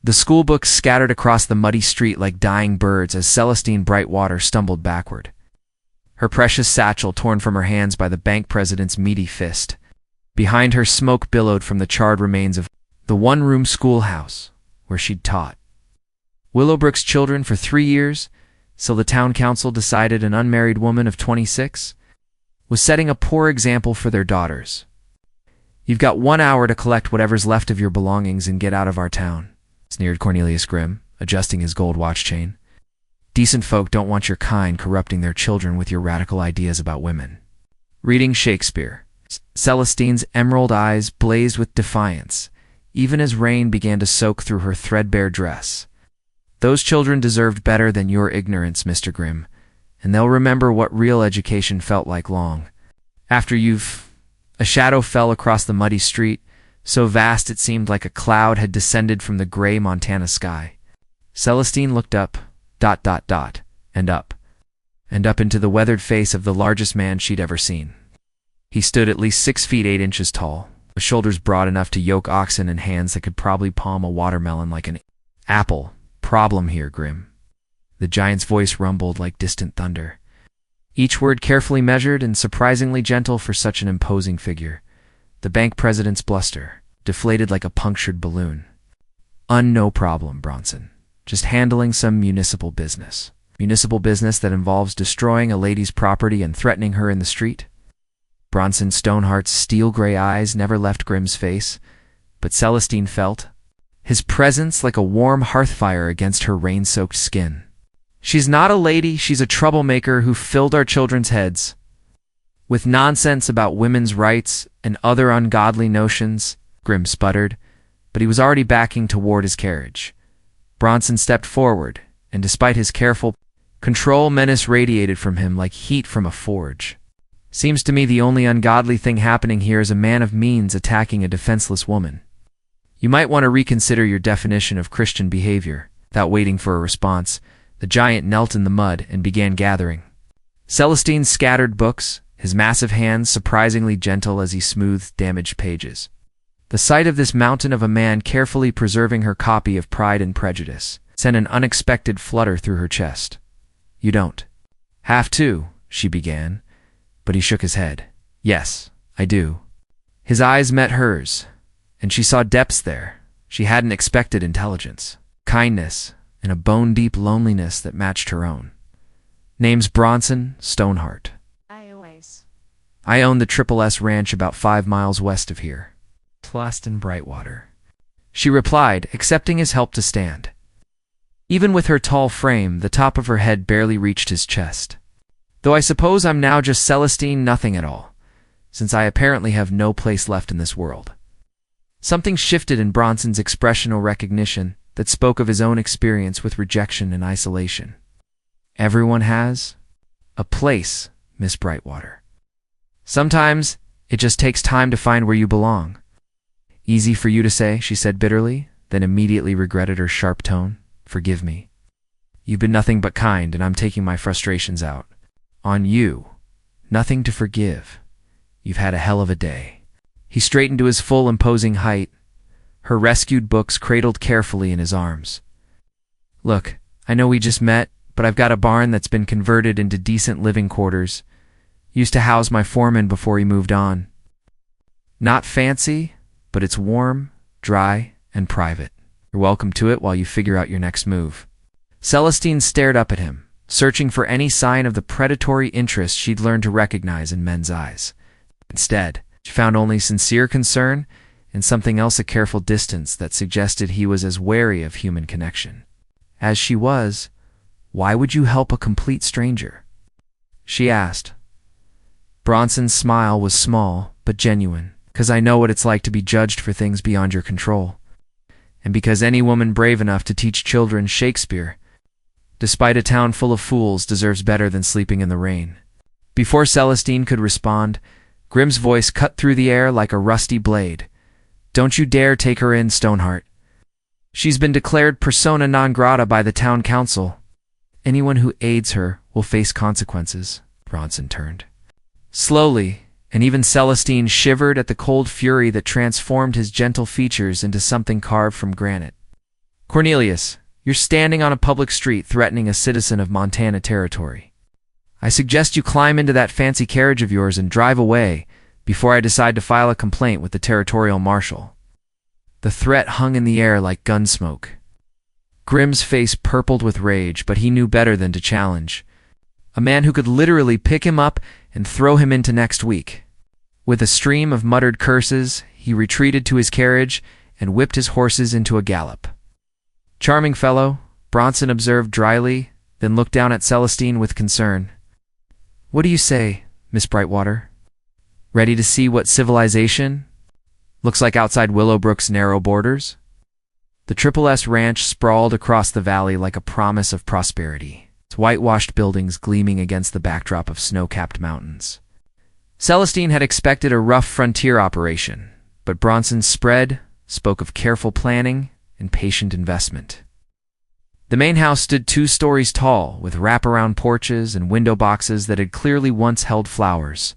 The school books scattered across the muddy street like dying birds as Celestine Brightwater stumbled backward. Her precious satchel torn from her hands by the bank president's meaty fist. Behind her, smoke billowed from the charred remains of the one-room schoolhouse where she'd taught Willowbrook's children for 3 years, till the town council decided an unmarried woman of 26 was setting a poor example for their daughters. "You've got 1 hour to collect whatever's left of your belongings and get out of our town," sneered Cornelius Grimm, adjusting his gold watch chain. "Decent folk don't want your kind corrupting their children with your radical ideas about women." Reading Shakespeare, Celestine's emerald eyes blazed with defiance, even as rain began to soak through her threadbare dress. "Those children deserved better than your ignorance, Mr. Grimm, and they'll remember what real education felt like long after you've—" A shadow fell across the muddy street, so vast it seemed like a cloud had descended from the gray Montana sky. Celestine looked up, and up into the weathered face of the largest man she'd ever seen. He stood at least 6 feet 8 inches tall, with shoulders broad enough to yoke oxen and hands that could probably palm a watermelon like an apple. "Problem here, Grimm." The giant's voice rumbled like distant thunder, each word carefully measured and surprisingly gentle for such an imposing figure. The bank president's bluster deflated like a punctured balloon. "No problem, Bronson. Just handling some municipal business. Municipal business that involves destroying a lady's property and threatening her in the street?" Bronson Stonehart's steel-gray eyes never left Grimm's face, but Celestine felt his presence like a warm hearth-fire against her rain-soaked skin. "She's not a lady, she's a troublemaker who filled our children's heads with nonsense about women's rights and other ungodly notions," Grimm sputtered, but he was already backing toward his carriage. Bronson stepped forward, and despite his careful control, menace radiated from him like heat from a forge. "Seems to me the only ungodly thing happening here is a man of means attacking a defenseless woman. You might want to reconsider your definition of Christian behavior." Without waiting for a response, the giant knelt in the mud and began gathering Celestine's scattered books, his massive hands surprisingly gentle as he smoothed damaged pages. The sight of this mountain of a man carefully preserving her copy of Pride and Prejudice sent an unexpected flutter through her chest. "You don't have to," she began, but he shook his head. "Yes, I do." His eyes met hers, and she saw depths there. She hadn't expected intelligence, kindness, and a bone-deep loneliness that matched her own. "Name's Bronson Stoneheart. I own the Triple S Ranch about 5 miles west of here. Celestine Brightwater," she replied, accepting his help to stand. Even with her tall frame, the top of her head barely reached his chest. "Though I suppose I'm now just Celestine Nothing at all, since I apparently have no place left in this world." Something shifted in Bronson's expressional recognition that spoke of his own experience with rejection and isolation. "Everyone has a place, Miss Brightwater. Sometimes it just takes time to find where you belong." "Easy for you to say," she said bitterly, then immediately regretted her sharp tone. "Forgive me. You've been nothing but kind, and I'm taking my frustrations out on you." "Nothing to forgive. You've had a hell of a day." He straightened to his full imposing height, her rescued books cradled carefully in his arms. "Look, I know we just met, but I've got a barn that's been converted into decent living quarters. Used to house my foreman before he moved on. Not fancy, but it's warm, dry, and private. You're welcome to it while you figure out your next move." Celestine stared up at him, searching for any sign of the predatory interest she'd learned to recognize in men's eyes. Instead, she found only sincere concern and something else, a careful distance that suggested he was as wary of human connection as she was. "Why would you help a complete stranger?" she asked. Bronson's smile was small but genuine. "'Cause I know what it's like to be judged for things beyond your control. And because any woman brave enough to teach children Shakespeare, despite a town full of fools, deserves better than sleeping in the rain." Before Celestine could respond, Grimm's voice cut through the air like a rusty blade. "Don't you dare take her in, Stoneheart. She's been declared persona non grata by the town council. Anyone who aids her will face consequences." Bronson turned slowly, and even Celestine shivered at the cold fury that transformed his gentle features into something carved from granite. Cornelius, you're standing on a public street threatening a citizen of Montana Territory. I suggest you climb into that fancy carriage of yours and drive away before I decide to file a complaint with the territorial marshal." The threat hung in the air like gun smoke. Grimm's face purpled with rage, but he knew better than to challenge a man who could literally pick him up and throw him into next week. With a stream of muttered curses, he retreated to his carriage and whipped his horses into a gallop. "Charming fellow," Bronson observed dryly, then looked down at Celestine with concern. "What do you say, Miss Brightwater? Ready to see what civilization looks like outside Willowbrook's narrow borders?" The Triple S Ranch sprawled across the valley like a promise of prosperity, its whitewashed buildings gleaming against the backdrop of snow-capped mountains. Celestine had expected a rough frontier operation, but Bronson's spread spoke of careful planning and patient investment. The main house stood 2 stories tall, with wraparound porches and window boxes that had clearly once held flowers.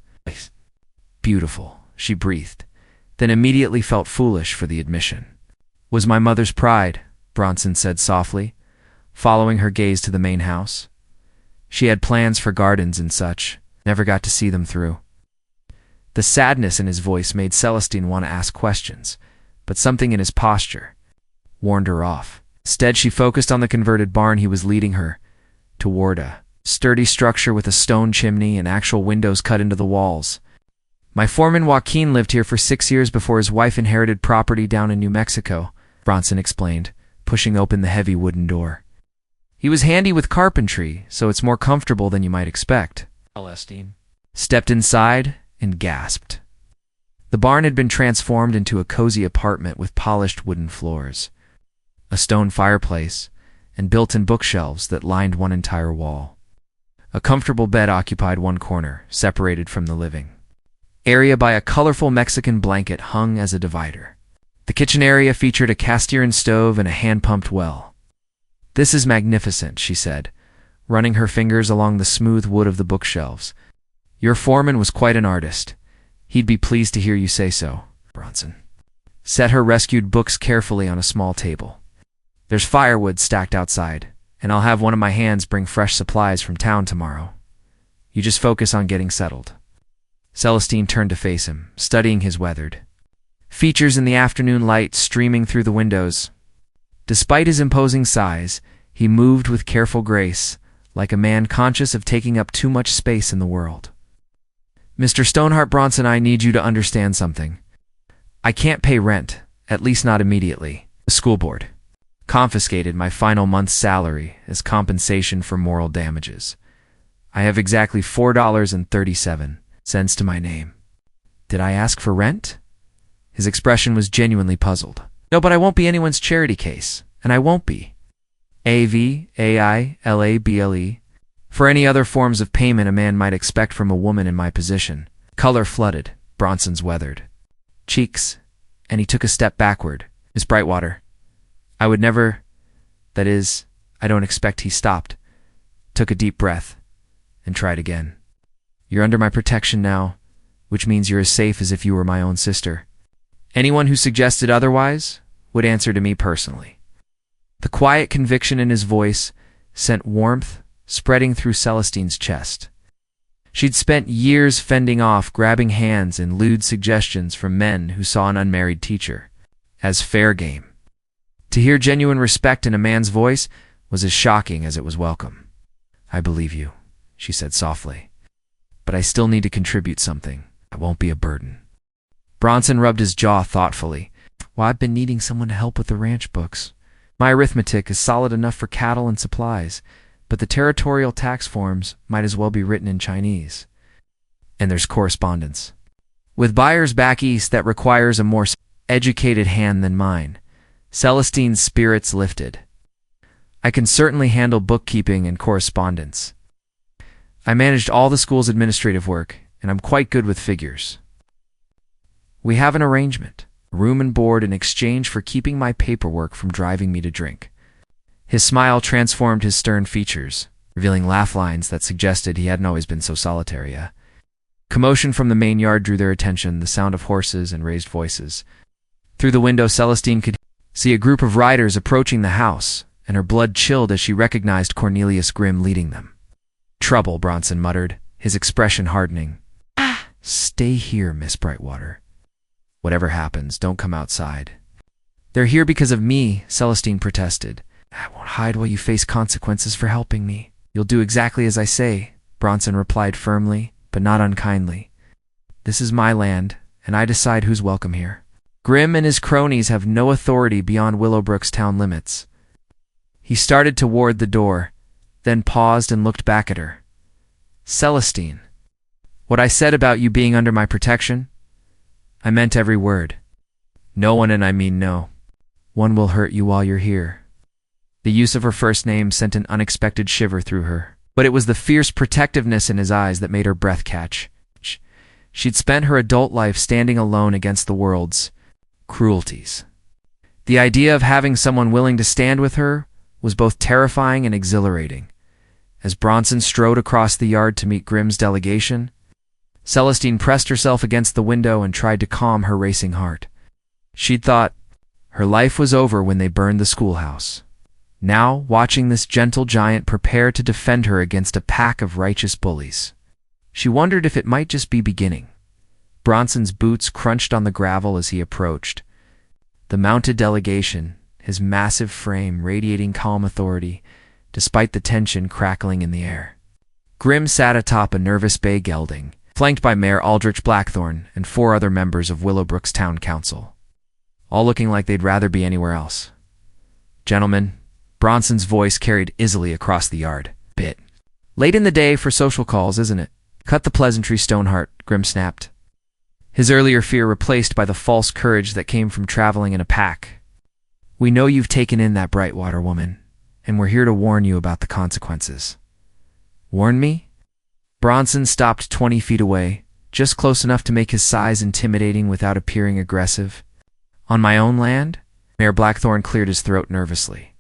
"Beautiful," she breathed, then immediately felt foolish for the admission. "Was my mother's pride," Bronson said softly, following her gaze to the main house. She had plans for gardens and such, never got to see them through. The sadness in his voice made Celestine want to ask questions, but something in his posture warned her off. Instead, she focused on the converted barn he was leading her toward, a sturdy structure with a stone chimney and actual windows cut into the walls. "My foreman Joaquin lived here for 6 years before his wife inherited property down in New Mexico," Bronson explained, pushing open the heavy wooden door. "He was handy with carpentry, so it's more comfortable than you might expect." Celestine stepped inside and gasped. The barn had been transformed into a cozy apartment with polished wooden floors, a stone fireplace, and built-in bookshelves that lined one entire wall. A comfortable bed occupied one corner, separated from the living area by a colorful Mexican blanket hung as a divider. The kitchen area featured a cast-iron stove and a hand-pumped well. "This is magnificent," she said, running her fingers along the smooth wood of the bookshelves. "Your foreman was quite an artist. He'd be pleased to hear you say so." Bronson set her rescued books carefully on a small table. "There's firewood stacked outside, and I'll have one of my hands bring fresh supplies from town tomorrow. You just focus on getting settled." Celestine turned to face him, studying his weathered features in the afternoon light streaming through the windows. Despite his imposing size, he moved with careful grace, like a man conscious of taking up too much space in the world. "Mr. Stoneheart Bronson, I need you to understand something. I can't pay rent, at least not immediately. The school board confiscated my final month's salary as compensation for moral damages. I have exactly $4.37 to my name." "Did I ask for rent?" His expression was genuinely puzzled. "No, but I won't be anyone's charity case, and I won't be available for any other forms of payment a man might expect from a woman in my position." Color flooded Bronson's weathered cheeks, and he took a step backward. "Miss Brightwater, I would never, that is, I don't expect." He stopped, took a deep breath, and tried again. "You're under my protection now, which means you're as safe as if you were my own sister. Anyone who suggested otherwise would answer to me personally." The quiet conviction in his voice sent warmth spreading through Celestine's chest. She'd spent years fending off grabbing hands and lewd suggestions from men who saw an unmarried teacher as fair game. To hear genuine respect in a man's voice was as shocking as it was welcome. "I believe you," she said softly, "but I still need to contribute something. I won't be a burden." Bronson rubbed his jaw thoughtfully. "Well, I've been needing someone to help with the ranch books. My arithmetic is solid enough for cattle and supplies, but the territorial tax forms might as well be written in Chinese. And there's correspondence with buyers back east that requires a more educated hand than mine." Celestine's spirits lifted. "I can certainly handle bookkeeping and correspondence. I managed all the school's administrative work, and I'm quite good with figures. We have an arrangement, room and board in exchange for keeping my paperwork from driving me to drink." His smile transformed his stern features, revealing laugh lines that suggested he hadn't always been so solitary. Commotion from the main yard drew their attention, the sound of horses and raised voices. Through the window, Celestine could see a group of riders approaching the house, and her blood chilled as she recognized Cornelius Grimm leading them. "Trouble," Bronson muttered, his expression hardening. "Stay here, Miss Brightwater. Whatever happens, don't come outside." "They're here because of me," Celestine protested. "I won't hide while you face consequences for helping me." "You'll do exactly as I say," Bronson replied firmly, but not unkindly. "This is my land, and I decide who's welcome here. Grimm and his cronies have no authority beyond Willowbrook's town limits." He started toward the door, then paused and looked back at her. "Celestine, what I said about you being under my protection? I meant every word. No one, and I mean no one, will hurt you while you're here." The use of her first name sent an unexpected shiver through her, but it was the fierce protectiveness in his eyes that made her breath catch. She'd spent her adult life standing alone against the world's cruelties. The idea of having someone willing to stand with her was both terrifying and exhilarating. As Bronson strode across the yard to meet Grimm's delegation, Celestine pressed herself against the window and tried to calm her racing heart. She'd thought her life was over when they burned the schoolhouse. Now, watching this gentle giant prepare to defend her against a pack of righteous bullies, she wondered if it might just be beginning. Bronson's boots crunched on the gravel as he approached. The mounted delegation, his massive frame radiating calm authority, despite the tension crackling in the air. Grimm sat atop a nervous bay gelding, flanked by Mayor Aldrich Blackthorne and 4 other members of Willowbrook's town council, all looking like they'd rather be anywhere else. "Gentlemen," Bronson's voice carried easily across the yard. "Bit late in the day for social calls, isn't it?" "Cut the pleasantry, Stoneheart," Grimm snapped, his earlier fear replaced by the false courage that came from traveling in a pack. "We know you've taken in that Brightwater woman, and we're here to warn you about the consequences." "Warn me?" Bronson stopped 20 feet away, just close enough to make his size intimidating without appearing aggressive. "On my own land?" Mayor Blackthorne cleared his throat nervously.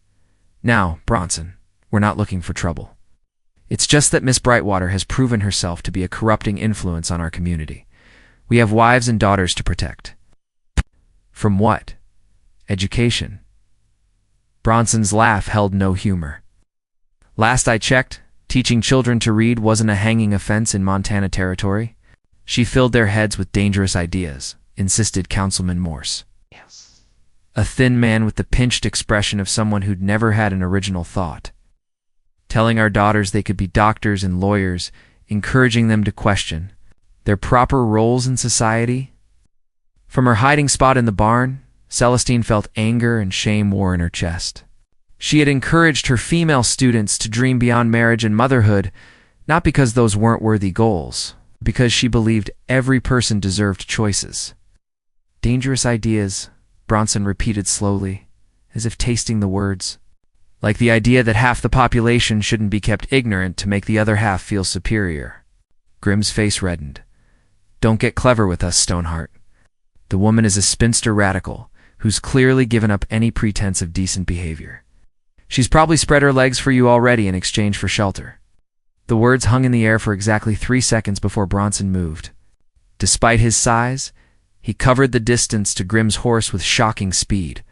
"Now, Bronson, we're not looking for trouble. It's just that Miss Brightwater has proven herself to be a corrupting influence on our community. We have wives and daughters to protect." "From what? Education?" Bronson's laugh held no humor. "Last I checked, teaching children to read wasn't a hanging offense in Montana territory." "She filled their heads with dangerous ideas," insisted Councilman Morse, a thin man with the pinched expression of someone who'd never had an original thought. "Telling our daughters they could be doctors and lawyers, encouraging them to question their proper roles in society." From her hiding spot in the barn, Celestine felt anger and shame war in her chest. She had encouraged her female students to dream beyond marriage and motherhood, not because those weren't worthy goals, but because she believed every person deserved choices. "Dangerous ideas," Bronson repeated slowly, as if tasting the words. "Like the idea that half the population shouldn't be kept ignorant to make the other half feel superior." Grimm's face reddened. "Don't get clever with us, Stoneheart. The woman is a spinster radical who's clearly given up any pretense of decent behavior. She's probably spread her legs for you already in exchange for shelter." The words hung in the air for exactly 3 seconds before Bronson moved. Despite his size, he covered the distance to Grimm's horse with shocking speed,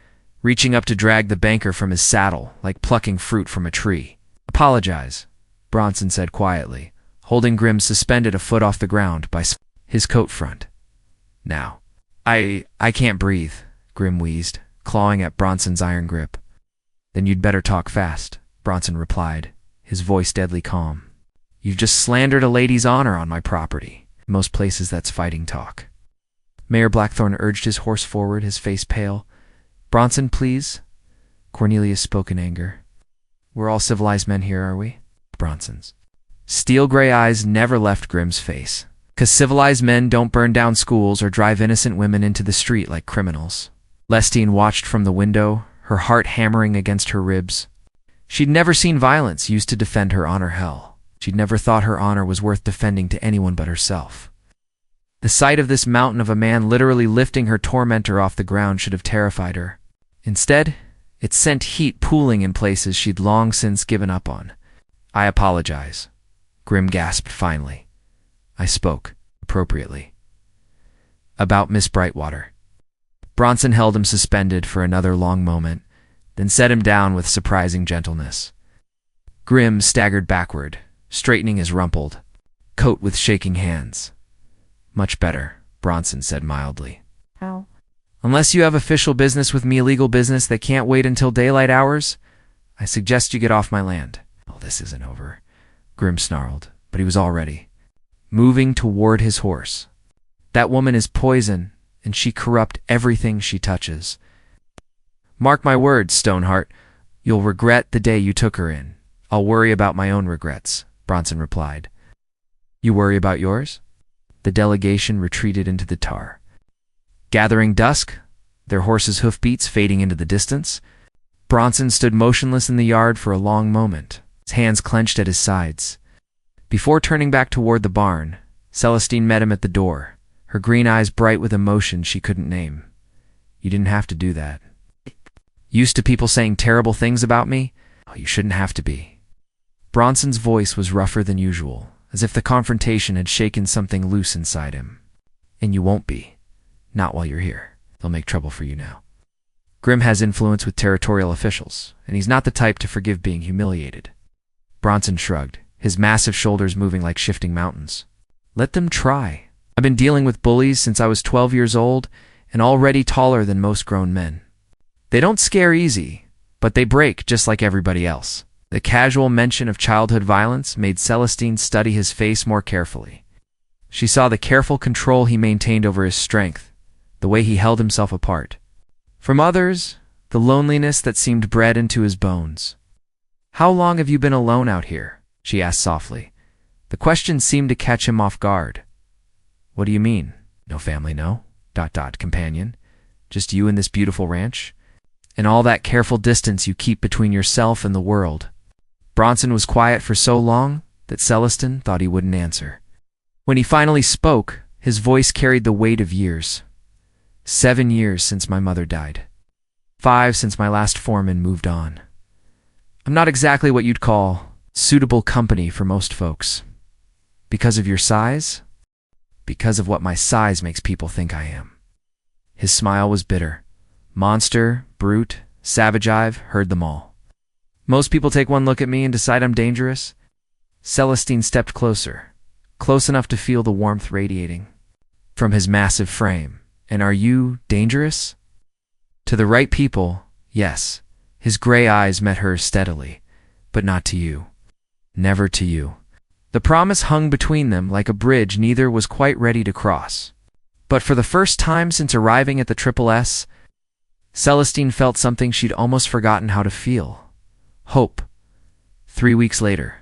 reaching up to drag the banker from his saddle like plucking fruit from a tree. "Apologize," Bronson said quietly, holding Grimm suspended a foot off the ground by his coat front. "Now, I can't breathe," Grimm wheezed, clawing at Bronson's iron grip. "Then you'd better talk fast," Bronson replied, his voice deadly calm. "You've just slandered a lady's honor on my property. In most places that's fighting talk." Mayor Blackthorne urged his horse forward, his face pale. "Bronson, please." Cornelius spoke in anger. "We're all civilized men here, are we?" Bronson's steel-gray eyes never left Grimm's face. "'Cause civilized men don't burn down schools or drive innocent women into the street like criminals." Celestine watched from the window, her heart hammering against her ribs. She'd never seen violence used to defend her honor hell. She'd never thought her honor was worth defending to anyone but herself. The sight of this mountain of a man literally lifting her tormentor off the ground should have terrified her. Instead, it sent heat pooling in places she'd long since given up on. "I apologize," Grimm gasped finally. "I spoke appropriately." "About Miss Brightwater." Bronson held him suspended for another long moment, then set him down with surprising gentleness. Grim staggered backward, straightening his rumpled coat with shaking hands. "Much better," Bronson said mildly. How? "Unless you have official business with me, illegal business that can't wait until daylight hours, I suggest you get off my land." "Oh, this isn't over," Grim snarled, but he was already moving toward his horse. "That woman is poison, and she corrupt everything she touches. Mark my words, Stoneheart, you'll regret the day you took her in." "I'll worry about my own regrets," Bronson replied. "You worry about yours?" The delegation retreated into the tar. Gathering dusk, their horses' hoofbeats fading into the distance, Bronson stood motionless in the yard for a long moment, his hands clenched at his sides. Before turning back toward the barn, Celestine met him at the door, her green eyes bright with emotion she couldn't name. "You didn't have to do that. Used to people saying terrible things about me? Oh, you shouldn't have to be." Bronson's voice was rougher than usual, as if the confrontation had shaken something loose inside him. "And you won't be. Not while you're here. They'll make trouble for you now. Grim has influence with territorial officials, and he's not the type to forgive being humiliated." Bronson shrugged, his massive shoulders moving like shifting mountains. "Let them try. I've been dealing with bullies since I was 12 years old and already taller than most grown men. They don't scare easy, but they break just like everybody else." The casual mention of childhood violence made Celestine study his face more carefully. She saw the careful control he maintained over his strength, the way he held himself apart from others, the loneliness that seemed bred into his bones. "How long have you been alone out here?" she asked softly. The question seemed to catch him off guard. "What do you mean? No family, no? ... companion? Just you and this beautiful ranch? And all that careful distance you keep between yourself and the world?" Bronson was quiet for so long that Celestine thought he wouldn't answer. When he finally spoke, his voice carried the weight of years. 7 years since my mother died. 5 since my last foreman moved on. I'm not exactly what you'd call suitable company for most folks. Because of your size? Because of what my size makes people think I am." His smile was bitter. Monster, brute, savage, I've heard them all. "Most people take one look at me and decide I'm dangerous." Celestine stepped closer, close enough to feel the warmth radiating from his massive frame. "And are you dangerous?" "To the right people, yes." His gray eyes met hers steadily. "But not to you. Never to you." The promise hung between them like a bridge neither was quite ready to cross. But for the first time since arriving at the Triple S, Celestine felt something she'd almost forgotten how to feel. Hope. 3 weeks later,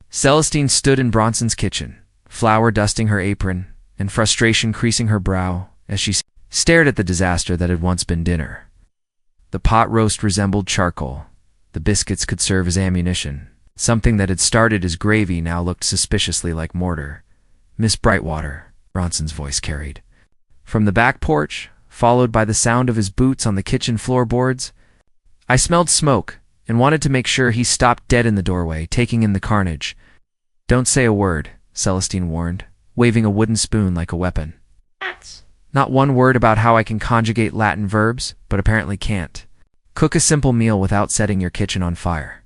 Celestine stood in Bronson's kitchen, flour dusting her apron and frustration creasing her brow as she stared at the disaster that had once been dinner. The pot roast resembled charcoal. The biscuits could serve as ammunition. Something that had started as gravy now looked suspiciously like mortar. "Miss Brightwater," Bronson's voice carried from the back porch, followed by the sound of his boots on the kitchen floorboards. I smelled smoke and wanted to make sure he stopped dead in the doorway, taking in the carnage. "Don't say a word," Celestine warned, waving a wooden spoon like a weapon. "Not one word about how I can conjugate Latin verbs, but apparently can't. Cook a simple meal without setting your kitchen on fire."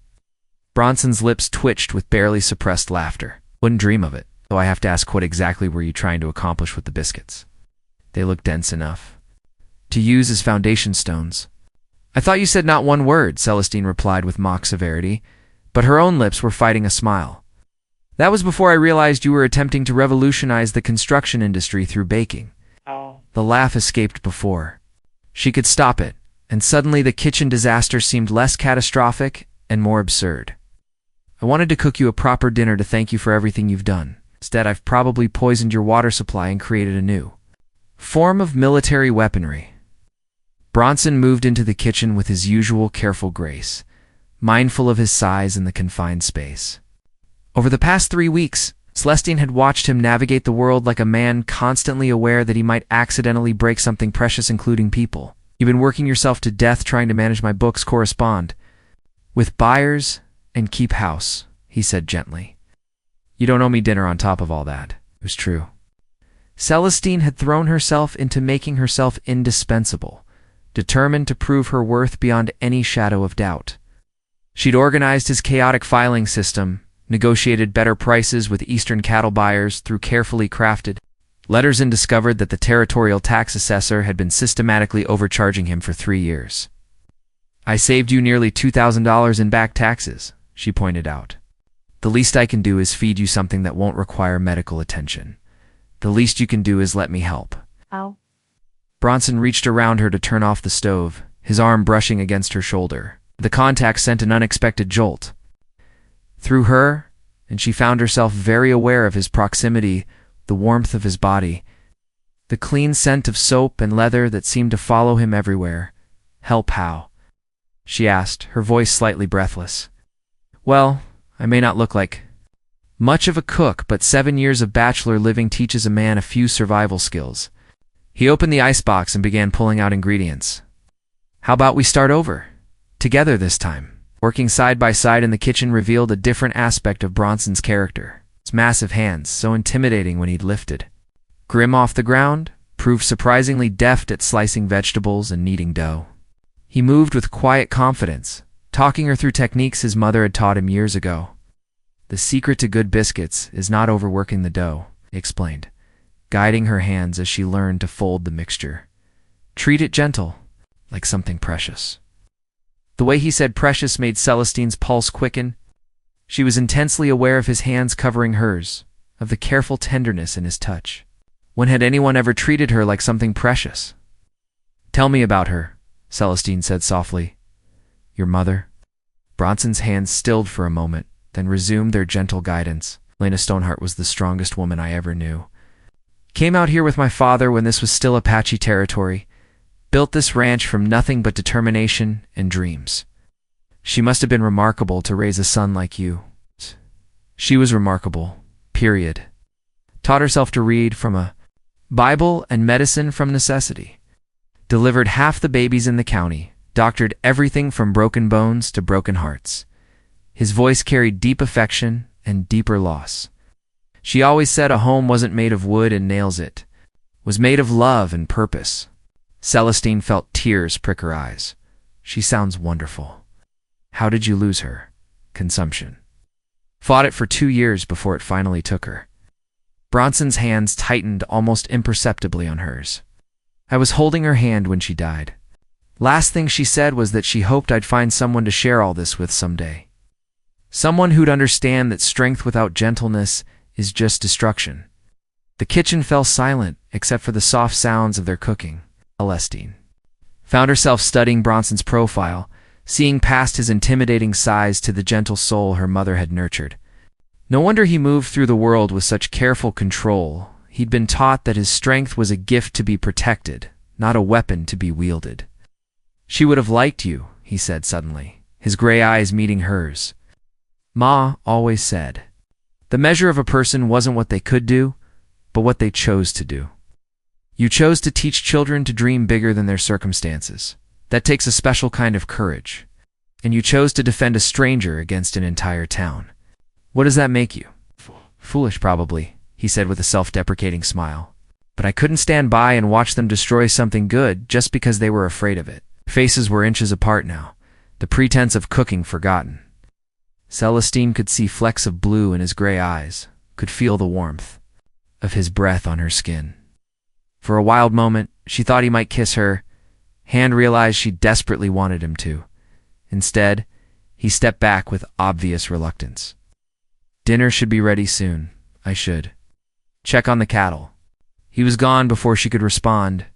Bronson's lips twitched with barely suppressed laughter. "Wouldn't dream of it, though I have to ask, what exactly were you trying to accomplish with the biscuits? They look dense enough to use as foundation stones." "I thought you said not one word," Celestine replied with mock severity, but her own lips were fighting a smile. "That was before I realized you were attempting to revolutionize the construction industry through baking." Oh. The laugh escaped before she could stop it, and suddenly the kitchen disaster seemed less catastrophic and more absurd. "I wanted to cook you a proper dinner to thank you for everything you've done. Instead, I've probably poisoned your water supply and created a new form of military weaponry." Bronson moved into the kitchen with his usual careful grace, mindful of his size and the confined space. Over the past 3 weeks, Celestine had watched him navigate the world like a man constantly aware that he might accidentally break something precious, including people. "You've been working yourself to death trying to manage my books, correspond with buyers, and keep house," he said gently. "You don't owe me dinner on top of all that." It was true. Celestine had thrown herself into making herself indispensable, determined to prove her worth beyond any shadow of doubt. She'd organized his chaotic filing system, negotiated better prices with eastern cattle buyers through carefully crafted letters, and discovered that the territorial tax assessor had been systematically overcharging him for 3 years. "I saved you nearly $2,000 in back taxes," she pointed out. "The least I can do is feed you something that won't require medical attention. The least you can do is let me help." Ow. Bronson reached around her to turn off the stove, his arm brushing against her shoulder. The contact sent an unexpected jolt through her, and she found herself very aware of his proximity, the warmth of his body, the clean scent of soap and leather that seemed to follow him everywhere. "Help how?" she asked, her voice slightly breathless. "Well, I may not look like much of a cook, but 7 years of bachelor living teaches a man a few survival skills." He opened the icebox and began pulling out ingredients. "How about we start over? Together this time." Working side by side in the kitchen revealed a different aspect of Bronson's character. His massive hands, so intimidating when he'd lifted Grim off the ground, proved surprisingly deft at slicing vegetables and kneading dough. He moved with quiet confidence, talking her through techniques his mother had taught him years ago. "The secret to good biscuits is not overworking the dough," he explained, guiding her hands as she learned to fold the mixture. "Treat it gentle, like something precious." The way he said precious made Celestine's pulse quicken. She was intensely aware of his hands covering hers, of the careful tenderness in his touch. When had anyone ever treated her like something precious? "Tell me about her," Celestine said softly. "Your mother?" Bronson's hands stilled for a moment, then resumed their gentle guidance. "Lena Stoneheart was the strongest woman I ever knew. Came out here with my father when this was still Apache territory. Built this ranch from nothing but determination and dreams. She must have been remarkable to raise a son like you." "She was remarkable, period. Taught herself to read from a Bible and medicine from necessity. Delivered half the babies in the county, doctored everything from broken bones to broken hearts." His voice carried deep affection and deeper loss. "She always said a home wasn't made of wood and nails, it was made of love and purpose." Celestine felt tears prick her eyes. "She sounds wonderful. How did you lose her?" "Consumption. Fought it for 2 years before it finally took her." Bronson's hands tightened almost imperceptibly on hers. "I was holding her hand when she died. Last thing she said was that she hoped I'd find someone to share all this with someday. Someone who'd understand that strength without gentleness is just destruction." The kitchen fell silent except for the soft sounds of their cooking. Celestine found herself studying Bronson's profile, seeing past his intimidating size to the gentle soul her mother had nurtured. No wonder he moved through the world with such careful control. He'd been taught that his strength was a gift to be protected, not a weapon to be wielded. "She would have liked you," he said suddenly, his gray eyes meeting hers. "Ma always said, the measure of a person wasn't what they could do, but what they chose to do. You chose to teach children to dream bigger than their circumstances. That takes a special kind of courage. And you chose to defend a stranger against an entire town. What does that make you?" "Foolish, probably," he said with a self-deprecating smile. "But I couldn't stand by and watch them destroy something good just because they were afraid of it." Faces were inches apart now, the pretense of cooking forgotten. Celestine could see flecks of blue in his gray eyes, could feel the warmth of his breath on her skin. For a wild moment, she thought he might kiss her. Hand realized she desperately wanted him to. Instead, he stepped back with obvious reluctance. "Dinner should be ready soon. I should check on the cattle." He was gone before she could respond,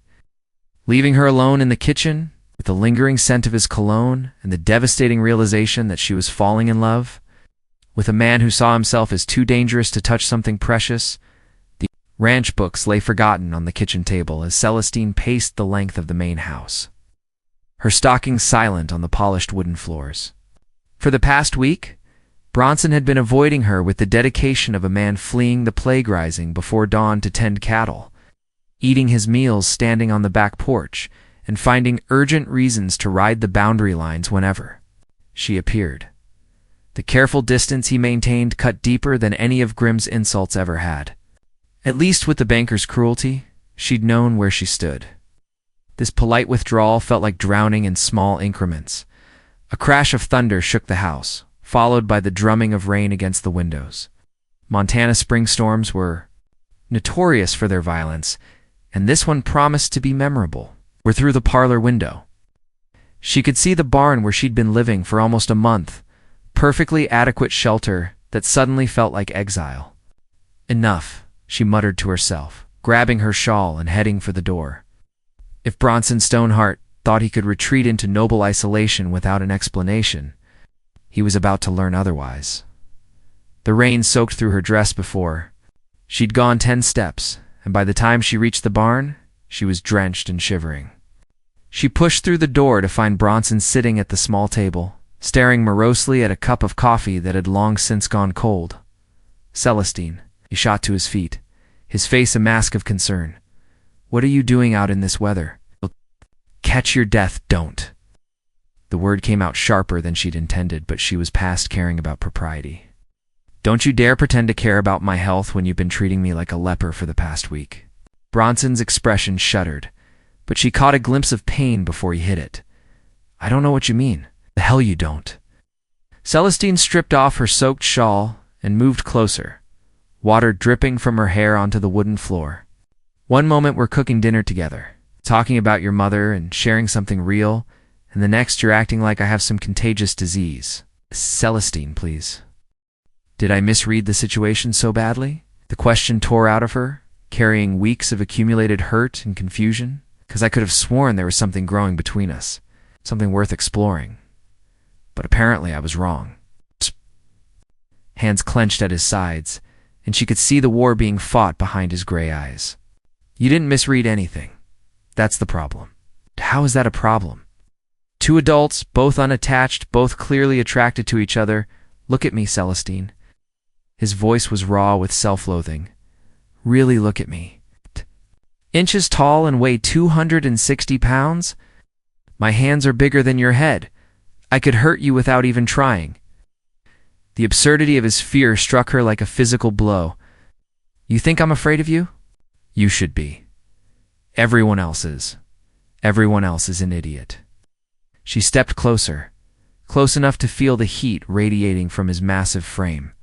leaving her alone in the kitchen with the lingering scent of his cologne and the devastating realization that she was falling in love with a man who saw himself as too dangerous to touch something precious. The ranch books lay forgotten on the kitchen table as Celestine paced the length of the main house, her stockings silent on the polished wooden floors. For the past week, Bronson had been avoiding her with the dedication of a man fleeing the plague rising before dawn to tend cattle, eating his meals standing on the back porch, and finding urgent reasons to ride the boundary lines whenever she appeared. The careful distance he maintained cut deeper than any of Grimm's insults ever had. At least with the banker's cruelty, she'd known where she stood. This polite withdrawal felt like drowning in small increments. A crash of thunder shook the house, followed by the drumming of rain against the windows. Montana spring storms were notorious for their violence, and this one promised to be memorable. We're through the parlor window. She could see the barn where she'd been living for almost a month, perfectly adequate shelter that suddenly felt like exile. Enough, she muttered to herself, grabbing her shawl and heading for the door. If Bronson Stoneheart thought he could retreat into noble isolation without an explanation, he was about to learn otherwise. The rain soaked through her dress before she'd gone 10 steps, and by the time she reached the barn, she was drenched and shivering. She pushed through the door to find Bronson sitting at the small table, staring morosely at a cup of coffee that had long since gone cold. "Celestine," he shot to his feet, his face a mask of concern. "What are you doing out in this weather? Catch your death, don't." The word came out sharper than she'd intended, but she was past caring about propriety. "Don't you dare pretend to care about my health when you've been treating me like a leper for the past week." Bronson's expression shuddered, but she caught a glimpse of pain before he hit it. "I don't know what you mean." "The hell you don't." Celestine stripped off her soaked shawl and moved closer, water dripping from her hair onto the wooden floor. "One moment we're cooking dinner together, talking about your mother and sharing something real, and the next you're acting like I have some contagious disease. Celestine, please. Did I misread the situation so badly?" The question tore out of her, carrying weeks of accumulated hurt and confusion, because I could have sworn there was something growing between us, something worth exploring. But apparently I was wrong. Hands clenched at his sides, and she could see the war being fought behind his gray eyes. "You didn't misread anything. That's the problem." "How is that a problem?" "Two adults, both unattached, both clearly attracted to each other. Look at me, Celestine." His voice was raw with self-loathing. "Really look at me. Inches tall and weigh 260 pounds? My hands are bigger than your head. I could hurt you without even trying." The absurdity of his fear struck her like a physical blow. "You think I'm afraid of you? You should be. Everyone else is. Everyone else is an idiot." She stepped closer, close enough to feel the heat radiating from his massive frame.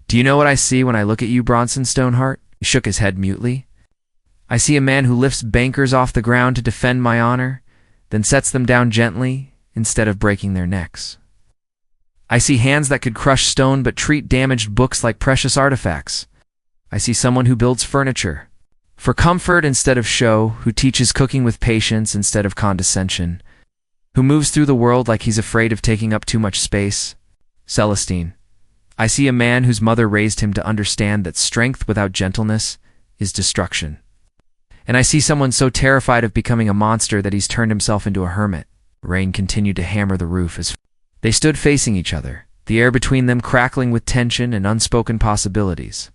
"Do you know what I see when I look at you, Bronson Stoneheart?" He shook his head mutely. "I see a man who lifts bankers off the ground to defend my honor, then sets them down gently instead of breaking their necks. I see hands that could crush stone but treat damaged books like precious artifacts. I see someone who builds furniture for comfort instead of show, who teaches cooking with patience instead of condescension, who moves through the world like he's afraid of taking up too much space. Celestine, I see a man whose mother raised him to understand that strength without gentleness is destruction. And I see someone so terrified of becoming a monster that he's turned himself into a hermit." Rain continued to hammer the roof as they stood facing each other, the air between them crackling with tension and unspoken possibilities.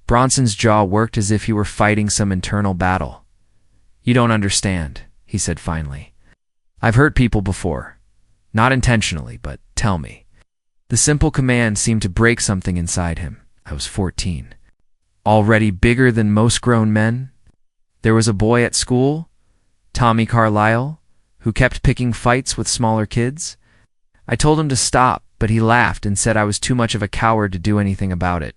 Bronson's jaw worked as if he were fighting some internal battle. "You don't understand," he said finally. "I've hurt people before. Not intentionally, but tell me." The simple command seemed to break something inside him. I was 14. Already bigger than most grown men? There was a boy at school, Tommy Carlyle, who kept picking fights with smaller kids. I told him to stop, but he laughed and said I was too much of a coward to do anything about it.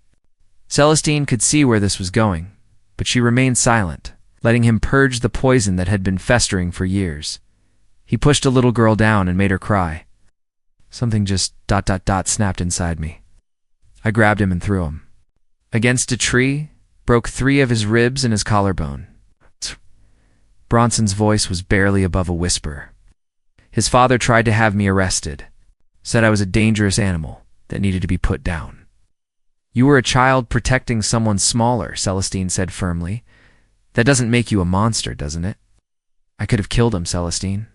Celestine could see where this was going, but she remained silent, letting him purge the poison that had been festering for years. He pushed a little girl down and made her cry. Something just ... snapped inside me. I grabbed him and threw him against a tree, broke 3 of his ribs and his collarbone. Bronson's voice was barely above a whisper. His father tried to have me arrested, said I was a dangerous animal that needed to be put down. "You were a child protecting someone smaller," Celestine said firmly. "That doesn't make you a monster, doesn't it?" "I could have killed him, Celestine.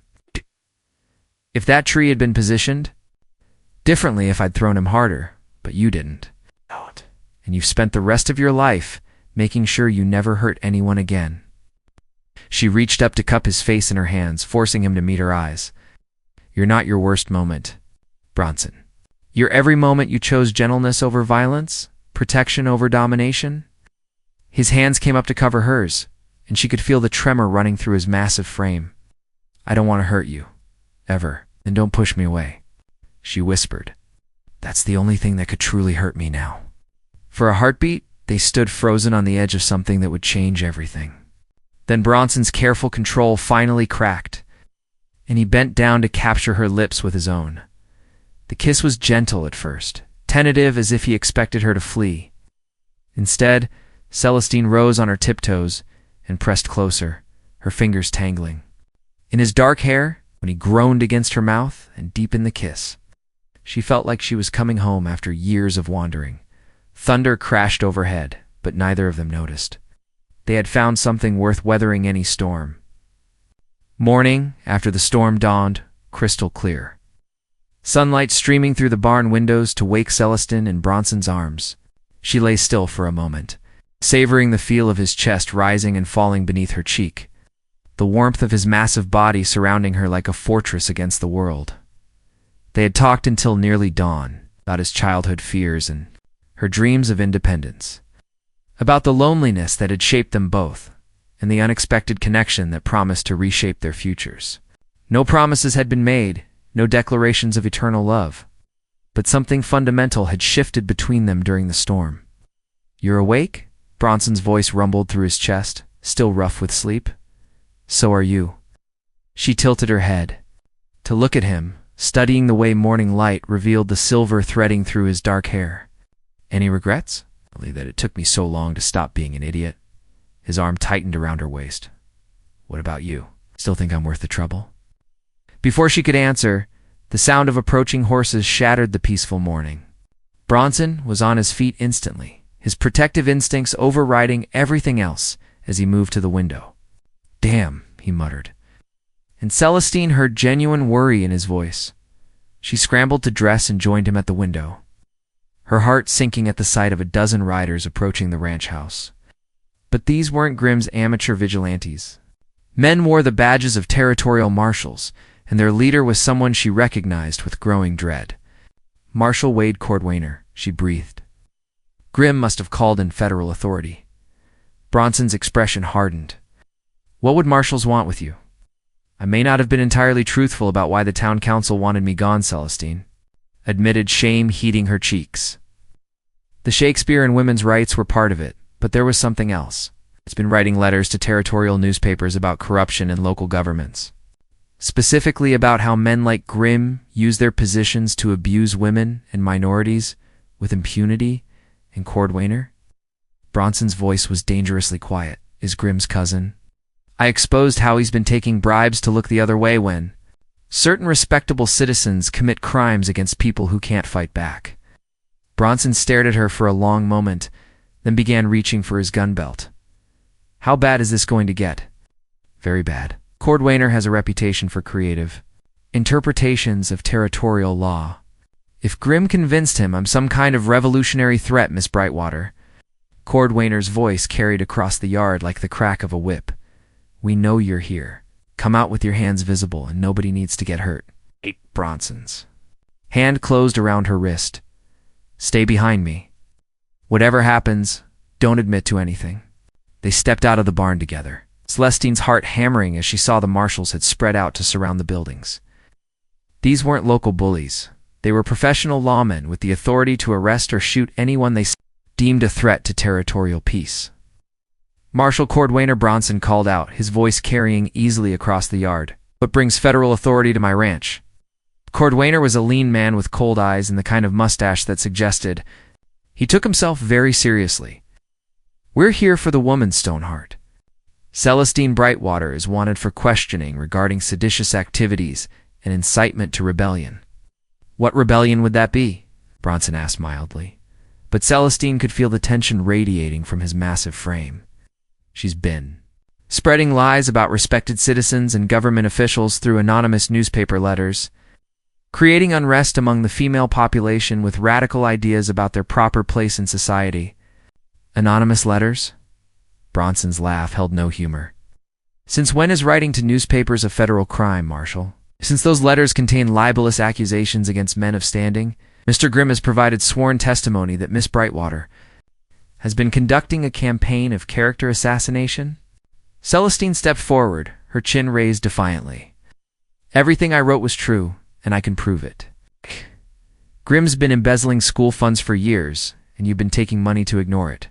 If that tree had been positioned differently, if I'd thrown him harder, but you didn't. And you've spent the rest of your life making sure you never hurt anyone again." She reached up to cup his face in her hands, forcing him to meet her eyes. "You're not your worst moment, Bronson. Your every moment you chose gentleness over violence, protection over domination. His hands came up to cover hers, and she could feel the tremor running through his massive frame. "I don't want to hurt you. Ever. And don't push me away," she whispered. "That's the only thing that could truly hurt me now." For a heartbeat, they stood frozen on the edge of something that would change everything. Then Bronson's careful control finally cracked, and he bent down to capture her lips with his own. The kiss was gentle at first, tentative as if he expected her to flee. Instead, Celestine rose on her tiptoes and pressed closer, her fingers tangling. In his dark hair, when he groaned against her mouth and deepened the kiss, she felt like she was coming home after years of wandering. Thunder crashed overhead, but neither of them noticed. They had found something worth weathering any storm. Morning, after the storm dawned, crystal clear. Sunlight streaming through the barn windows to wake Celestine in Bronson's arms. She lay still for a moment, savoring the feel of his chest rising and falling beneath her cheek, the warmth of his massive body surrounding her like a fortress against the world. They had talked until nearly dawn, about his childhood fears and her dreams of independence, about the loneliness that had shaped them both, and the unexpected connection that promised to reshape their futures. No promises had been made, no declarations of eternal love, but something fundamental had shifted between them during the storm. "You're awake?" Bronson's voice rumbled through his chest, still rough with sleep. "So are you." She tilted her head to look at him, studying the way morning light revealed the silver threading through his dark hair. "Any regrets?" "Only that it took me so long to stop being an idiot." His arm tightened around her waist. "What about you? Still think I'm worth the trouble?" Before she could answer, the sound of approaching horses shattered the peaceful morning. Bronson was on his feet instantly, his protective instincts overriding everything else as he moved to the window. "Damn," he muttered. And Celestine heard genuine worry in his voice. She scrambled to dress and joined him at the window, her heart sinking at the sight of a dozen riders approaching the ranch house. But these weren't Grimm's amateur vigilantes. Men wore the badges of territorial marshals, and their leader was someone she recognized with growing dread. "Marshal Wade Cordwainer," she breathed. Grimm must have called in federal authority. Bronson's expression hardened. "What would marshals want with you?" "I may not have been entirely truthful about why the town council wanted me gone," Celestine admitted, shame heating her cheeks. "The Shakespeare and women's rights were part of it, but there was something else. It's been writing letters to territorial newspapers about corruption in local governments. Specifically about how men like Grimm use their positions to abuse women and minorities with impunity, and Cordwainer." Bronson's voice was dangerously quiet. "Is Grimm's cousin. I exposed how he's been taking bribes to look the other way when certain respectable citizens commit crimes against people who can't fight back." Bronson stared at her for a long moment, then began reaching for his gun belt. "How bad is this going to get?" "Very bad. Cordwainer has a reputation for creative interpretations of territorial law. If Grimm convinced him I'm some kind of revolutionary threat, Miss Brightwater," Cordwainer's voice carried across the yard like the crack of a whip, "we know you're here. Come out with your hands visible and nobody needs to get hurt." Bronson's hand closed around her wrist. "Stay behind me. Whatever happens, don't admit to anything." They stepped out of the barn together, Celestine's heart hammering as she saw the marshals had spread out to surround the buildings. These weren't local bullies. They were professional lawmen with the authority to arrest or shoot anyone they deemed a threat to territorial peace. "Marshal Cordwainer," Bronson called out, his voice carrying easily across the yard. "What brings federal authority to my ranch?" Cordwainer was a lean man with cold eyes and the kind of mustache that suggested he took himself very seriously. "We're here for the woman, Stoneheart. Celestine Brightwater is wanted for questioning regarding seditious activities and incitement to rebellion." "What rebellion would that be?" Bronson asked mildly. But Celestine could feel the tension radiating from his massive frame. "She's been spreading lies about respected citizens and government officials through anonymous newspaper letters, creating unrest among the female population with radical ideas about their proper place in society." "Anonymous letters?" Bronson's laugh held no humor. "Since when is writing to newspapers a federal crime, Marshal? Since those letters contain libelous accusations against men of standing, Mr. Grimm has provided sworn testimony that Miss Brightwater has been conducting a campaign of character assassination? Celestine stepped forward, her chin raised defiantly. Everything I wrote was true, and I can prove it. Grimm's been embezzling school funds for years, and you've been taking money to ignore it.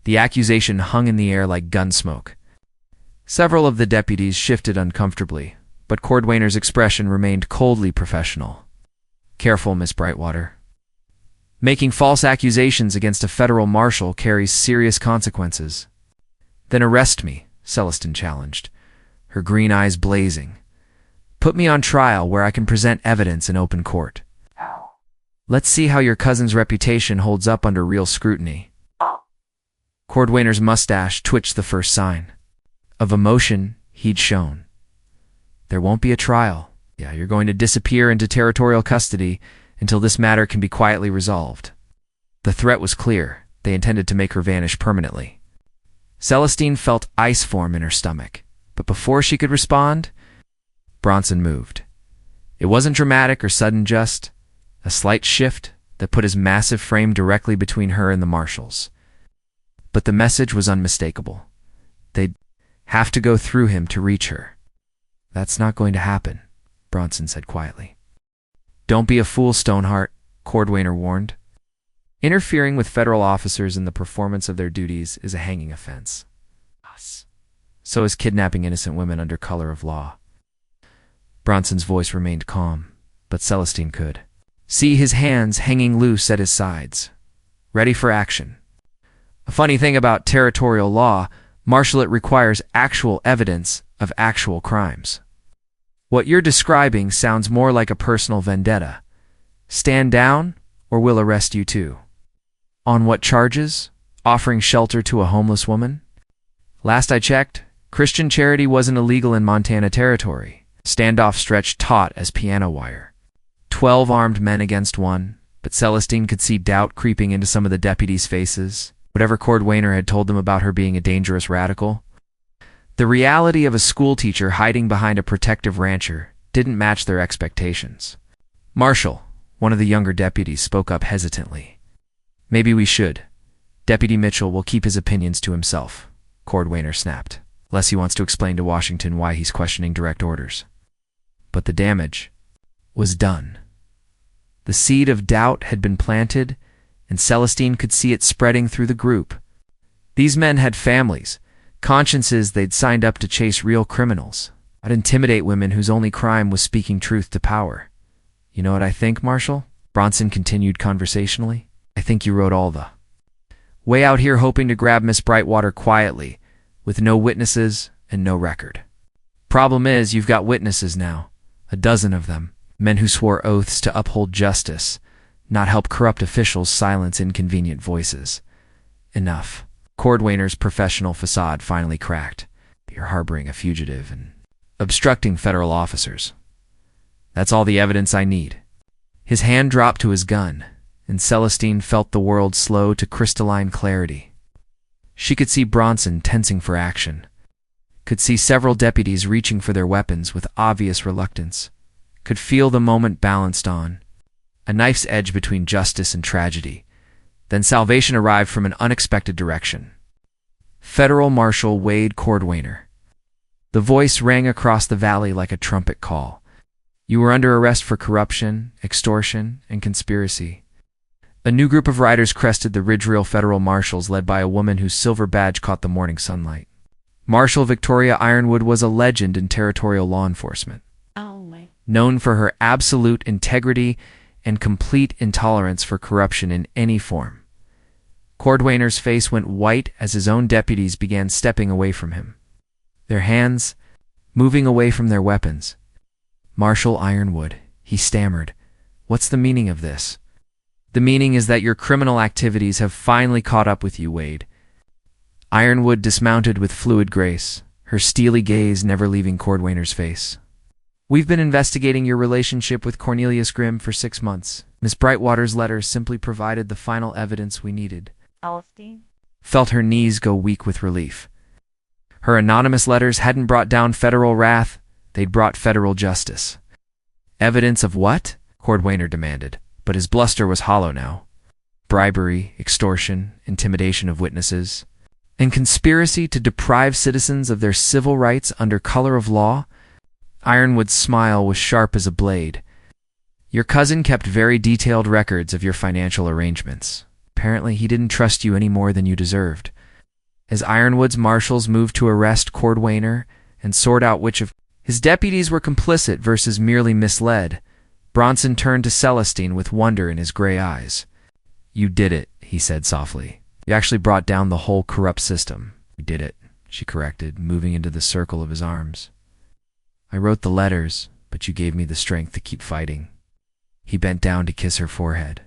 The accusation hung in the air like gun smoke. Several of the deputies shifted uncomfortably, but Cordwainer's expression remained coldly professional. Careful, Miss Brightwater. Making false accusations against a federal marshal carries serious consequences. Then arrest me, Celestine challenged, her green eyes blazing. Put me on trial where I can present evidence in open court. Let's see how your cousin's reputation holds up under real scrutiny. Cordwainer's mustache twitched the first sign of emotion he'd shown. There won't be a trial. Yeah, you're going to disappear into territorial custody until this matter can be quietly resolved. The threat was clear. They intended to make her vanish permanently. Celestine felt ice form in her stomach, but before she could respond, Bronson moved. It wasn't dramatic or sudden, just a slight shift that put his massive frame directly between her and the marshals. But the message was unmistakable. They'd have to go through him to reach her. That's not going to happen, Bronson said quietly. Don't be a fool, Stoneheart, Cordwainer warned. Interfering with federal officers in the performance of their duties is a hanging offense. So is kidnapping innocent women under color of law. Bronson's voice remained calm, but Celestine could see his hands hanging loose at his sides, ready for action. A funny thing about territorial law, martial it requires actual evidence of actual crimes. What you're describing sounds more like a personal vendetta. Stand down, or we'll arrest you too. On what charges? Offering shelter to a homeless woman? Last I checked, Christian charity wasn't illegal in Montana territory. Standoff stretched taut as piano wire. 12 armed men against one, but Celestine could see doubt creeping into some of the deputies' faces. Whatever Cordwainer had told them about her being a dangerous radical, the reality of a schoolteacher hiding behind a protective rancher didn't match their expectations. Marshal, one of the younger deputies, spoke up hesitantly. Maybe we should. Deputy Mitchell will keep his opinions to himself, Cordwainer snapped, unless he wants to explain to Washington why he's questioning direct orders. But the damage was done. The seed of doubt had been planted, and Celestine could see it spreading through the group. These men had families, consciences they'd signed up to chase real criminals, not intimidate women whose only crime was speaking truth to power. You know what I think, Marshal? Bronson continued conversationally. I think you wrote all the way out here hoping to grab Miss Brightwater quietly, with no witnesses and no record. Problem is, you've got witnesses now, a dozen of them, men who swore oaths to uphold justice, not help corrupt officials silence inconvenient voices. Enough. Cordwainer's professional facade finally cracked. You're harboring a fugitive and obstructing federal officers. That's all the evidence I need. His hand dropped to his gun, and Celestine felt the world slow to crystalline clarity. She could see Bronson tensing for action, could see several deputies reaching for their weapons with obvious reluctance, could feel the moment balanced on a knife's edge between justice and tragedy. Then salvation arrived from an unexpected direction. Federal Marshal Wade Cordwainer. The voice rang across the valley like a trumpet call. You were under arrest for corruption, extortion, and conspiracy. A new group of riders crested the Ridgeville Federal Marshals led by a woman whose silver badge caught the morning sunlight. Marshal Victoria Ironwood was a legend in territorial law enforcement. Known for her absolute integrity and complete intolerance for corruption in any form. Cordwainer's face went white as his own deputies began stepping away from him, their hands moving away from their weapons. Marshal Ironwood, he stammered. What's the meaning of this? The meaning is that your criminal activities have finally caught up with you, Wade. Ironwood dismounted with fluid grace, her steely gaze never leaving Cordwainer's face. We've been investigating your relationship with Cornelius Grimm for 6 months. Miss Brightwater's letter simply provided the final evidence we needed. Celestine felt her knees go weak with relief. Her anonymous letters hadn't brought down federal wrath, they'd brought federal justice. Evidence of what? Cordwainer demanded, but his bluster was hollow now. bribery, extortion, intimidation of witnesses, and conspiracy to deprive citizens of their civil rights under color of law. Ironwood's smile was sharp as a blade. Your cousin kept very detailed records of your financial arrangements. Apparently, he didn't trust you any more than you deserved. As Ironwood's marshals moved to arrest Cordwainer and sort out which of his deputies were complicit versus merely misled, Bronson turned to Celestine with wonder in his gray eyes. You did it, he said softly. You actually brought down the whole corrupt system. You did it, she corrected, moving into the circle of his arms. I wrote the letters, but you gave me the strength to keep fighting. He bent down to kiss her forehead,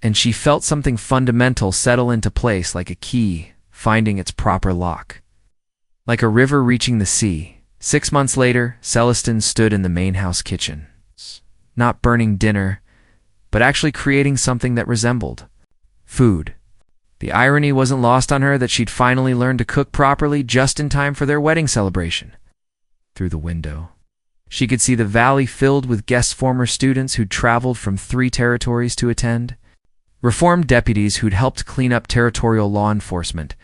and she felt something fundamental settle into place like a key finding its proper lock. Like a river reaching the sea, 6 months later, Celestine stood in the main house kitchen, not burning dinner, but actually creating something that resembled food. The irony wasn't lost on her that she'd finally learned to cook properly just in time for their wedding celebration. Through the window, she could see the valley filled with guest former students who'd traveled from 3 territories to attend, reformed deputies who'd helped clean up territorial law enforcement,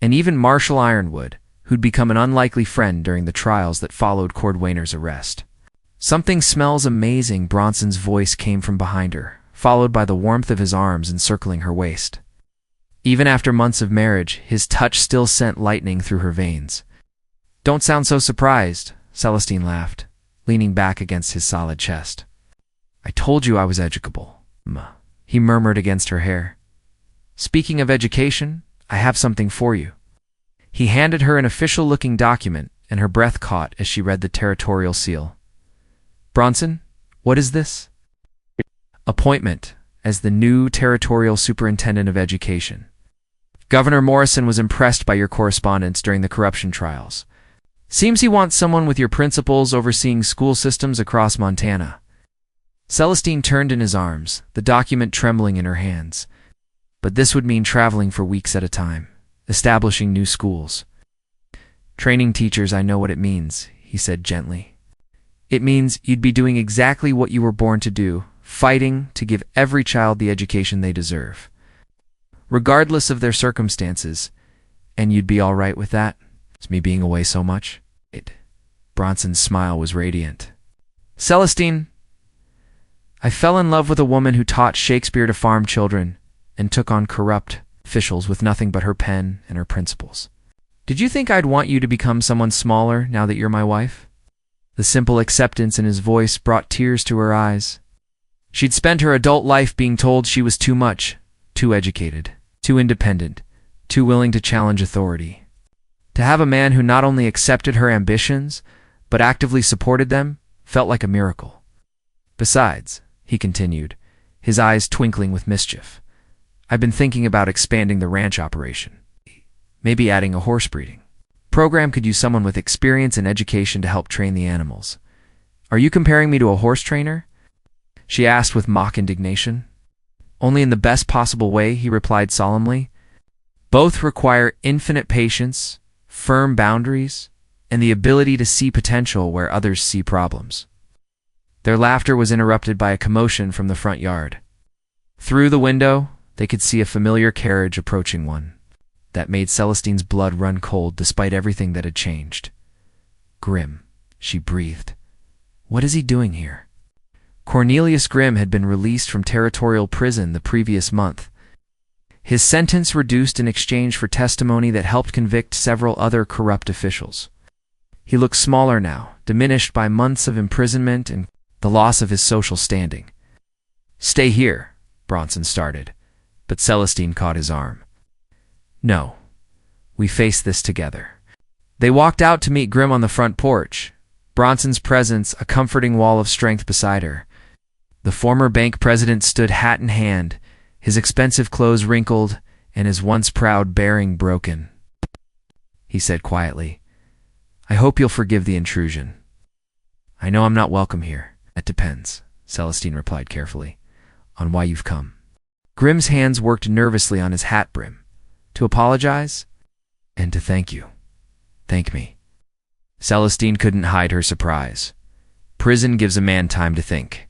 and even Marshal Ironwood, who'd become an unlikely friend during the trials that followed Cordwainer's arrest. Something smells amazing, Bronson's voice came from behind her, followed by the warmth of his arms encircling her waist. Even after months of marriage, his touch still sent lightning through her veins. Don't sound so surprised, Celestine laughed, leaning back against his solid chest. I told you I was educable, he murmured against her hair. Speaking of education, I have something for you. He handed her an official-looking document, and her breath caught as she read the territorial seal. Bronson, what is this? Appointment as the new territorial superintendent of education. Governor Morrison was impressed by your correspondence during the corruption trials. Seems he wants someone with your principles overseeing school systems across Montana. Celestine turned in his arms, the document trembling in her hands. But this would mean traveling for weeks at a time, establishing new schools. Training teachers, I know what it means, he said gently. It means you'd be doing exactly what you were born to do, fighting to give every child the education they deserve, regardless of their circumstances. And you'd be all right with that? It's me being away so much? Bronson's smile was radiant. Celestine, I fell in love with a woman who taught Shakespeare to farm children and took on corrupt officials with nothing but her pen and her principles. Did you think I'd want you to become someone smaller now that you're my wife? The simple acceptance in his voice brought tears to her eyes. She'd spent her adult life being told she was too much, too educated, too independent, too willing to challenge authority. To have a man who not only accepted her ambitions, but actively supported them, felt like a miracle. Besides, he continued, his eyes twinkling with mischief, I've been thinking about expanding the ranch operation. Maybe adding a horse breeding program could use someone with experience and education to help train the animals. Are you comparing me to a horse trainer? She asked with mock indignation. Only in the best possible way, he replied solemnly. Both require infinite patience, firm boundaries, and the ability to see potential where others see problems. Their laughter was interrupted by a commotion from the front yard. Through the window, they could see a familiar carriage approaching one. That made Celestine's blood run cold despite everything that had changed. Grimm, she breathed. What is he doing here? Cornelius Grimm had been released from territorial prison the previous month. His sentence reduced in exchange for testimony that helped convict several other corrupt officials. He looked smaller now, diminished by months of imprisonment and the loss of his social standing. Stay here, Bronson started, but Celestine caught his arm. No, we face this together. They walked out to meet Grimm on the front porch, Bronson's presence a comforting wall of strength beside her. The former bank president stood hat in hand, his expensive clothes wrinkled and his once proud bearing broken. He said quietly, I hope you'll forgive the intrusion. I know I'm not welcome here. It depends, Celestine replied carefully, on why you've come. Grimm's hands worked nervously on his hat brim. To apologize? And to thank you. Thank me. Celestine couldn't hide her surprise. Prison gives a man time to think.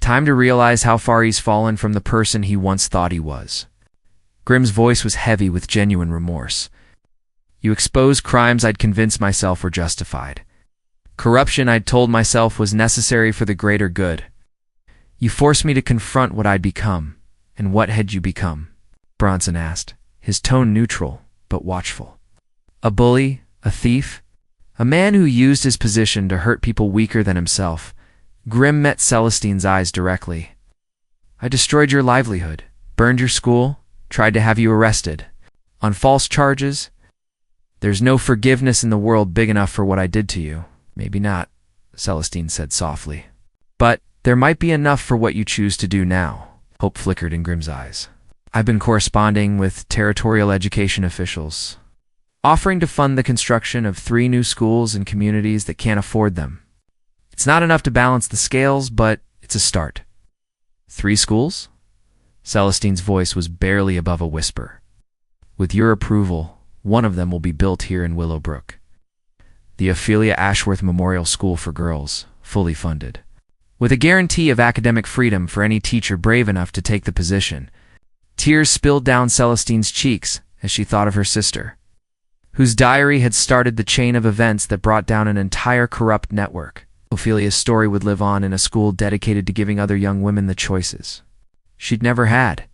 Time to realize how far he's fallen from the person he once thought he was. Grimm's voice was heavy with genuine remorse. You exposed crimes I'd convinced myself were justified. Corruption I'd told myself was necessary for the greater good. You forced me to confront what I'd become. And what had you become? Bronson asked, his tone neutral but watchful. A bully? A thief? A man who used his position to hurt people weaker than himself. Grimm met Celestine's eyes directly. I destroyed your livelihood, burned your school, tried to have you arrested. On false charges? There's no forgiveness in the world big enough for what I did to you. Maybe not, Celestine said softly. But there might be enough for what you choose to do now. Hope flickered in Grimm's eyes. I've been corresponding with territorial education officials, offering to fund the construction of 3 new schools in communities that can't afford them. It's not enough to balance the scales, but it's a start. 3 schools? Celestine's voice was barely above a whisper. With your approval, one of them will be built here in Willowbrook. The Ophelia Ashworth Memorial School for Girls, fully funded. With a guarantee of academic freedom for any teacher brave enough to take the position. Tears spilled down Celestine's cheeks as she thought of her sister, whose diary had started the chain of events that brought down an entire corrupt network. Ophelia's story would live on in a school dedicated to giving other young women the choices she'd never had.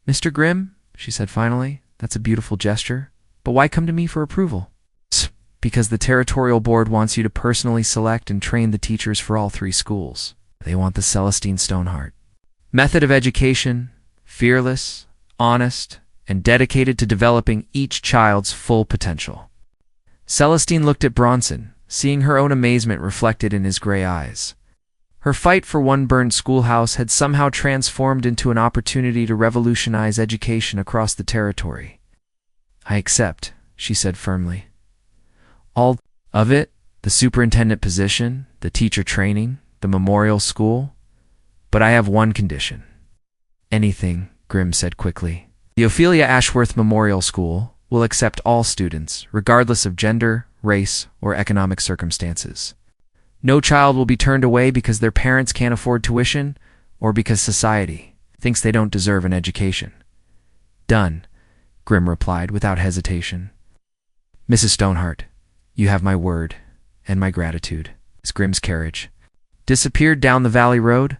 Mr. Grimm, she said finally, that's a beautiful gesture, but why come to me for approval? Because the territorial board wants you to personally select and train the teachers for all 3 schools. They want the Celestine Stoneheart method of education, fearless, honest, and dedicated to developing each child's full potential. Celestine looked at Bronson, seeing her own amazement reflected in his gray eyes. Her fight for one burned schoolhouse had somehow transformed into an opportunity to revolutionize education across the territory. I accept, she said firmly. All of it, the superintendent position, the teacher training, the memorial school. But I have one condition. Anything, Grimm said quickly. The Ophelia Ashworth Memorial School will accept all students, regardless of gender, race, or economic circumstances. No child will be turned away because their parents can't afford tuition or because society thinks they don't deserve an education. Done, Grimm replied without hesitation. Mrs. Stoneheart, you have my word and my gratitude. As Grimm's carriage disappeared down the valley road,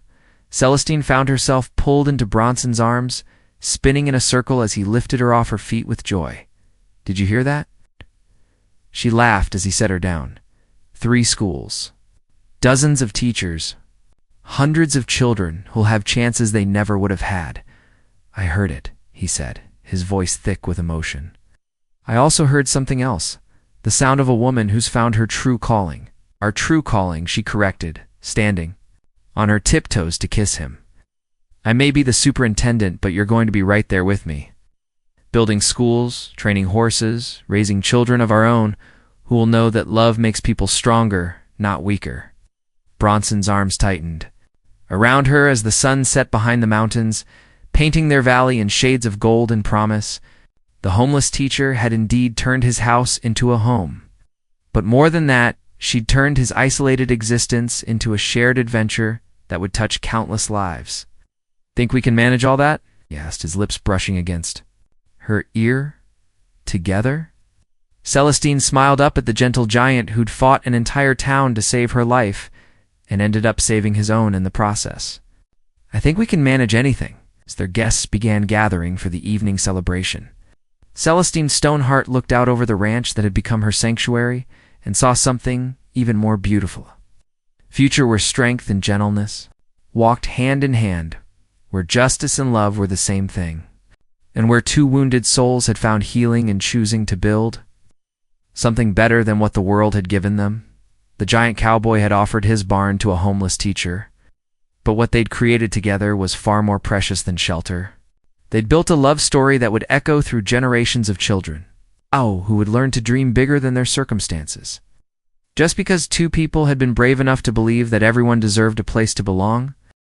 Celestine found herself pulled into Bronson's arms, spinning in a circle as he lifted her off her feet with joy. Did you hear that? She laughed as he set her down. 3 schools. Dozens of teachers. Hundreds of children who'll have chances they never would have had. I heard it, he said, his voice thick with emotion. I also heard something else. The sound of a woman who's found her true calling. Our true calling, she corrected, standing on her tiptoes to kiss him. I may be the superintendent, but you're going to be right there with me. Building schools, training horses, raising children of our own who will know that love makes people stronger, not weaker. Bronson's arms tightened around her as the sun set behind the mountains, painting their valley in shades of gold and promise. The homeless teacher had indeed turned his house into a home. But more than that, she'd turned his isolated existence into a shared adventure that would touch countless lives. Think we can manage all that? He asked, his lips brushing against her ear. Together? Celestine smiled up at the gentle giant who'd fought an entire town to save her life and ended up saving his own in the process. I think we can manage anything, as their guests began gathering for the evening celebration. Celestine Stoneheart looked out over the ranch that had become her sanctuary and saw something even more beautiful. Future where strength and gentleness walked hand in hand, where justice and love were the same thing, and where 2 wounded souls had found healing in choosing to build something better than what the world had given them. The giant cowboy had offered his barn to a homeless teacher, but what they'd created together was far more precious than shelter. They'd built a love story that would echo through generations of children, who would learn to dream bigger than their circumstances. Just because 2 people had been brave enough to believe that everyone deserved a place to belong,